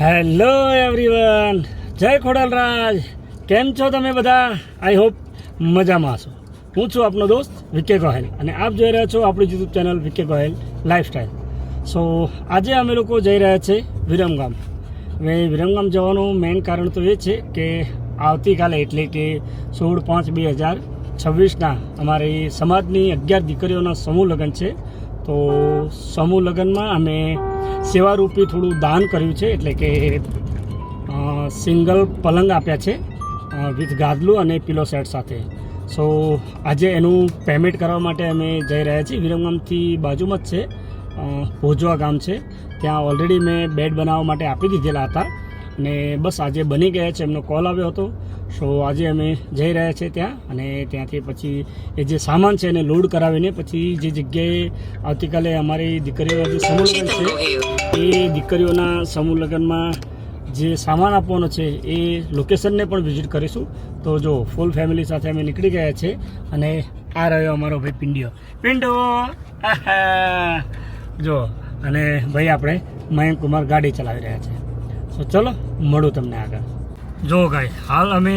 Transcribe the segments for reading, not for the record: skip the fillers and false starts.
Hello everyone, જય ખોડલરાજ. કેમ છો તમે બધા? આઈ હોપ મજામાં હશો. હું છું આપનો દોસ્ત વિકે ગોહેલ અને આપ જોઈ રહ્યા છો આપણી YouTube channel VK Gohel lifestyle. So આજે અમે લોકો જઈ રહ્યા છીએ વિરમગામ. હવે વિરમગામ જવાનું મેઇન કારણ તો એ છે કે આવતીકાલે એટલે કે 16/5/2026 અમારી સમાજની 11 દીકરીઓના સમૂહ લગ્ન છે. તો સમૂહ લગ્નમાં અમે સેવારૂપી થોડું દાન કર્યું છે, એટલે કે સિંગલ પલંગ આપ્યા છે વિથ ગાદલું અને પિલો સેટ સાથે. સો આજે એનું પેમેન્ટ કરવા માટે અમે જઈ રહ્યા છીએ. વિરમગામથી બાજુમાં જ છે, ભોજવા ગામ છે. ત્યાં ઓલરેડી મેં બેડ બનાવવા માટે આપી દીધેલા હતા અને બસ આજે બની ગયા છે. એમનો કોલ આવ્યો હતો. સો આજે અમે જઈ રહ્યા છીએ ત્યાં, અને ત્યાંથી પછી એ જે સામાન છે એને લોડ કરાવીને પછી જે જગ્યાએ આવતીકાલે અમારી દીકરીઓના જે સમૂહ લગ્ન છે એ દીકરીઓના સમૂહ લગ્નમાં જે સામાન આપવાનો છે એ લોકેશનને પણ વિઝિટ કરીશું. તો જો ફૂલ ફેમિલી સાથે અમે નીકળી ગયા છે અને આ રહ્યો અમારો ભાઈ પિંડો જો, અને ભાઈ આપણે મયંક કુમાર ગાડી ચલાવી રહ્યા છે. સો ચલો મળું તમને આગળ. જો ગાય, હાલ અમે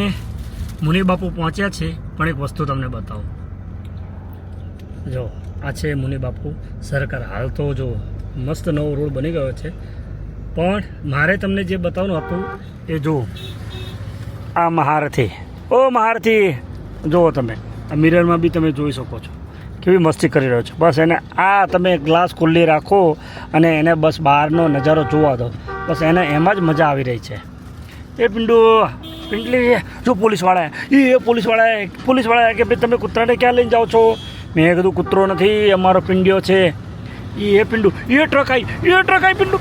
મુનિબાપુ પહોંચ્યા છે, પણ એક વસ્તુ તમને બતાવું. જો આ છે મુનિબાપુ સરકાર. હાલ તો જો મસ્ત નવો રોડ બની ગયો છે, પણ મારે તમને જે બતાવવાનું હતું એ જુઓ. આ મહારથી, ઓ મહારથી જુઓ તમે, આ મિરરમાં બી તમે જોઈ શકો છો કેવી મસ્તી કરી રહ્યો છે. બસ એને આ તમે ગ્લાસ ખુલ્લી રાખો અને એને બસ બહારનો નજારો જોવા દો, બસ એને એમાં જ મજા આવી રહી છે. એ પિંડલી જો પોલીસવાળા કે ભાઈ તમે કૂતરાને ક્યાં લઈને જાઓ છો? મેં કીધું કૂતરો નથી, અમારો પિંડિયો છે. એ પિંડુ, એ ટ્રક આવી પિંડુ.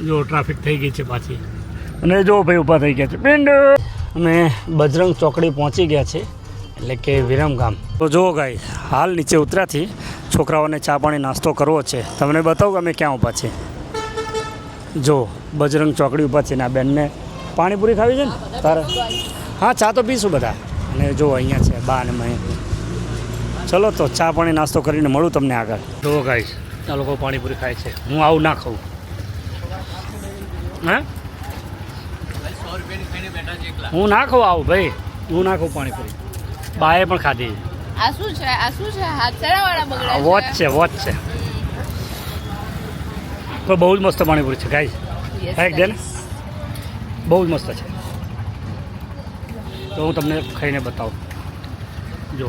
જો ટ્રાફિક થઈ ગઈ છે પાછી, અને જો ભાઈ ઊભા થઈ ગયા છે પિંડુ. અમે બજરંગ ચોકડી પહોંચી ગયા છે, એટલે કે વિરમગામ. તો જો ગાઈ, હાલ નીચે ઉતર્યાથી છોકરાઓને ચા પાણી નાસ્તો કરવો છે. તમને બતાવું કે અમે ક્યાં ઊભા છીએ. જો બજરંગ ચોકડી ઊભા છે ને આ બેનને પાણીપુરી ખાવી છે ને તારે? હા, ચા તો પીશું બધા. અને જો અહીંયા છે બા અને મય. ચલો તો ચા પાણી નાસ્તો કરીને મળું તમને આગળ. જો ગાઈસ, આ લોકો પાણીપુરી ખાય છે. હું આવું ના ખાઉં. હા, હું ના ખાઉં આવું ભાઈ, હું ના ખાઉં પાણીપુરી. બાએ પણ ખાધી. આ શું છે? હાથસેડાવાળા બગડ્યા છે. વોચ છે. પણ બહુ જ મસ્ત પાણીપુરી છે ગાઈસ. ખાઈ દે ને, બહુ જ મસ્ત છે. તો હું તમને ખાઈને બતાવું. જો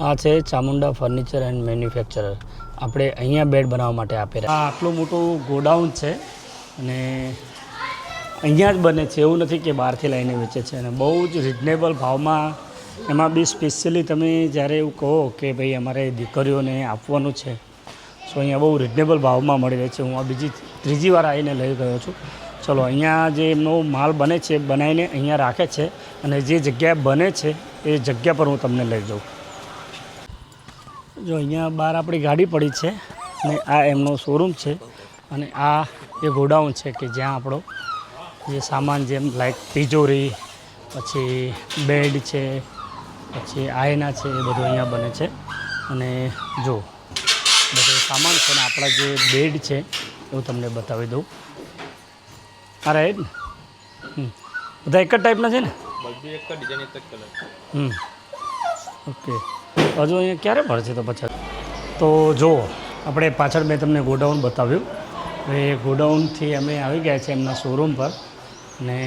આ છે ચામુંડા ફર્નિચર એન્ડ મેન્યુફેક્ચરર. આપણે અહીંયા બેડ બનાવવા માટે આપેલા. આ આટલું મોટું ગોડાઉન છે અને અહીંયા જ બને છે, એવું નથી કે બહારથી લઈને વેચે છે. અને બહુ જ રિઝનેબલ ભાવમાં, એમાં બી સ્પેશિયલી તમે જ્યારે એવું કહો કે ભાઈ અમારે દીકરીઓને આપવાનું છે, સો અહીંયા બહુ રિઝનેબલ ભાવમાં મળી રહે છે. હું આ ત્રીજી વાર આવીને લઈ ગયો છું. ચલો, અહીંયા જે એમનો માલ બને છે બનાવીને અહીંયા રાખે છે, અને જે જગ્યાએ બને છે એ જગ્યા પર હું તમને લઈ જાઉં. જો અહીંયા બહાર આપણી ગાડી પડી છે અને આ એમનો શોરૂમ છે, અને આ એ ગોડાઉન છે કે જ્યાં આપણો જે સામાન, જેમ લાઈક તિજોરી, પછી બેડ છે, પછી આયના છે, એ બધું અહીંયા બને છે. અને જો બધો સામાન છે ને આપણા જે બેડ છે એવું તમને બતાવી દઉં. આ રાઈટ ને? બધા એક જ ટાઈપના છે ને? ઓકે. હજુ અહીંયા ક્યારે ભરશે તો પછી? તો જો આપણે પાછળ મેં તમને ગોડાઉન બતાવ્યું. હવે ગોડાઉનથી અમે આવી ગયા છે એમના શોરૂમ પર, અને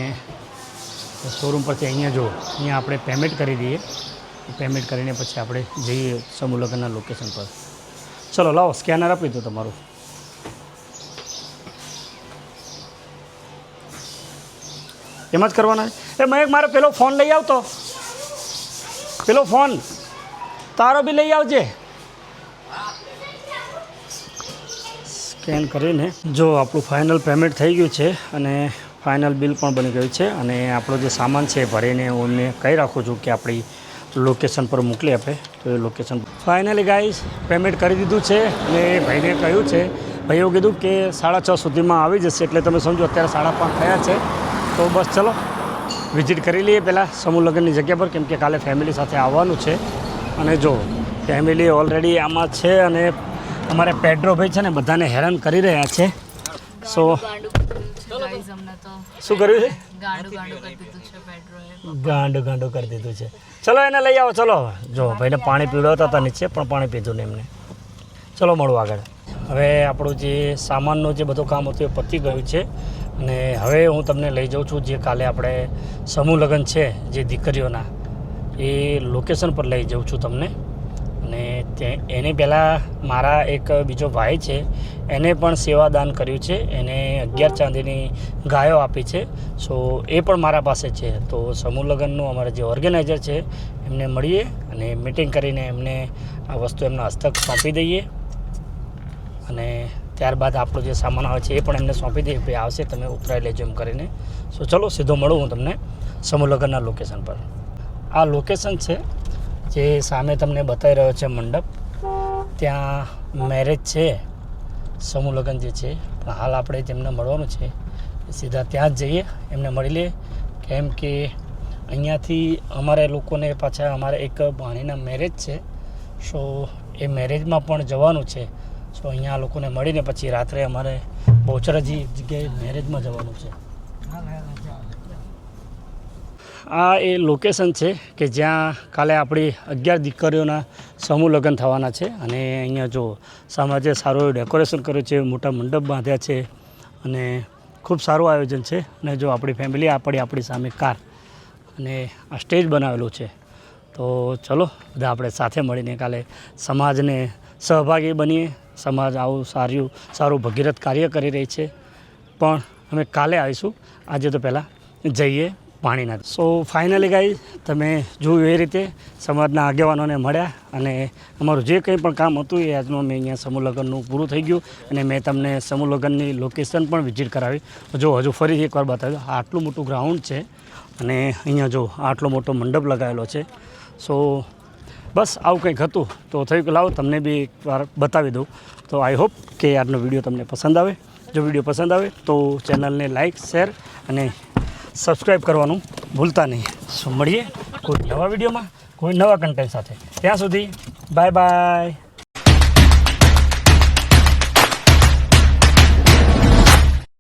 શોરૂમ પરથી અહીંયા જો, અહીંયા આપણે પેમેન્ટ કરી દઈએ. પેમેન્ટ કરીને પછી આપણે જઈએ સમૂહ લગ્નના લોકેશન પર. ચલો લાવો, સ્કેનર આપી દો તમારું. એમ જ કરવાના. એ મયંક, મારે પેલો ફોન લઈ આવતો, પેલો ફોન તારો બી લઈ આવજે. સ્કેન કરીને જો આપણું ફાઇનલ પેમેન્ટ થઈ ગયું છે, અને ફાઇનલ બિલ પણ બની ગયું છે. અને આપણો જે સામાન છે એ ભરીને હું એમને કહી રાખું છું કે આપણી લોકેશન પર મોકલી આપે. તો એ લોકેશન ફાઇનલી ગાઈસ પેમેન્ટ કરી દીધું છે. અને ભાઈને કહ્યું છે, ભાઈઓ કીધું કે 6:30 સુધીમાં આવી જશે. એટલે તમે સમજો અત્યારે 5:30 થયા છે. તો બસ ચલો વિઝિટ કરી લઈએ પહેલાં સમૂહ લગ્નની જગ્યા પર, કેમ કે કાલે ફેમિલી સાથે આવવાનું છે. અને જો ફેમિલી ઓલરેડી આમાં છે, અને અમારે પેડ્રોભાઈ છે ને બધાને હેરાન કરી રહ્યા છે. સો ગાંડું કરી દીધું છે ગાઈઝ અમને તો. શું કર્યું છે? ગાંડું કરી દીધું છે પેટ્રોલે. ગાંડું કરી દીધું છે. ચલો એને લઈ આવો. ચલો જો ભાઈને પાણી પીવડાવતા હતા નીચે, પણ પાણી પીધું ને એમને. ચલો મળું આગળ. હવે આપણું જે સામાનનું જે બધું કામ હતું એ પતી ગયું છે અને હવે હું તમને લઈ જાઉં છું જે કાલે આપણે સમૂહ લગ્ન છે જે દીકરીઓના, એ લોકેશન પર લઈ જાઉં છું તમને. અને એની પહેલાં મારા એક બીજો ભાઈ છે, એને પણ સેવાદાન કર્યું છે. એને 11 ચાંદીની ગાયો આપી છે. સો એ પણ મારા પાસે છે. તો સમૂહ લગ્નનું અમારા જે ઓર્ગેનાઇઝર છે એમને મળીએ અને મિટિંગ કરીને એમને આ વસ્તુ એમના હસ્તક સોંપી દઈએ અને ત્યારબાદ આપણો જે સામાન આવે છે એ પણ એમને સોંપી દઈએ. ભાઈ આવશે, તમે ઉતરાઈ લેજો એમ કરીને. સો ચલો સીધો મળું હું તમને સમૂહ લગ્નના લોકેશન પર. આ લોકેશન છે જે સામે તમને બતાવી રહ્યો છે મંડપ, ત્યાં મેરેજ છે, સમૂહ લગ્ન જે છે. પણ હાલ આપણે જેમને મળવાનું છે સીધા ત્યાં જ જઈએ, એમને મળી લઈએ. કેમ કે અહીંયાથી અમારે લોકોને પાછા અમારે એક ભાણીના મેરેજ છે. સો એ મેરેજમાં પણ જવાનું છે. સો અહીંયા આ લોકોને મળીને પછી રાત્રે અમારે બહુચરાજી જગ્યાએ મેરેજમાં જવાનું છે. આ એ લોકેશન છે કે જ્યાં કાલે આપણી 11 દીકરીઓના સમૂહ લગ્ન થવાના છે. અને અહીંયા જો સામાજે સારું એવું ડેકોરેશન કર્યું છે, મોટા મંડપ બાંધ્યા છે અને ખૂબ સારું આયોજન છે. અને જો આપણી ફેમિલી આપણી સામે કાર અને આ સ્ટેજ બનાવેલું છે. તો ચલો બધા આપણે સાથે મળીને કાલે સમાજને સહભાગી બનીએ. સમાજ આવું સારું ભગીરથ કાર્ય કરી રહી છે, પણ અમે કાલે આવીશું. આજે તો પહેલાં જઈએ પાણીના. સો ફાઇનલી ગાઈ તમે જોયું એ રીતે સમાજના આગેવાનોને મળ્યા અને અમારું જે કંઈ પણ કામ હતું એ આજનું અમે અહીંયા સમૂહ લગ્નનું પૂરું થઈ ગયું. અને મેં તમને સમૂહ લગ્નની લોકેશન પણ વિઝિટ કરાવી. જો હજુ ફરી એકવાર બતાવ્યું, આટલું મોટું ગ્રાઉન્ડ છે અને અહીંયા જો આટલો મોટો મંડપ લગાવેલો છે. સો બસ આવું કંઈક હતું તો થયું કે લાવો તમને બી એકવાર બતાવી દઉં. તો આઈ હોપ કે આજનો વિડીયો તમને પસંદ આવે. જો વિડીયો પસંદ આવે તો ચેનલને લાઇક, શેર અને સબસ્ક્રાઈબ કરવાનું ભૂલતા નહીં. શું મળીએ કોઈ નવા વિડીયોમાં કોઈ નવા કન્ટેન્ટ સાથે. ત્યાં સુધી બાય બાય.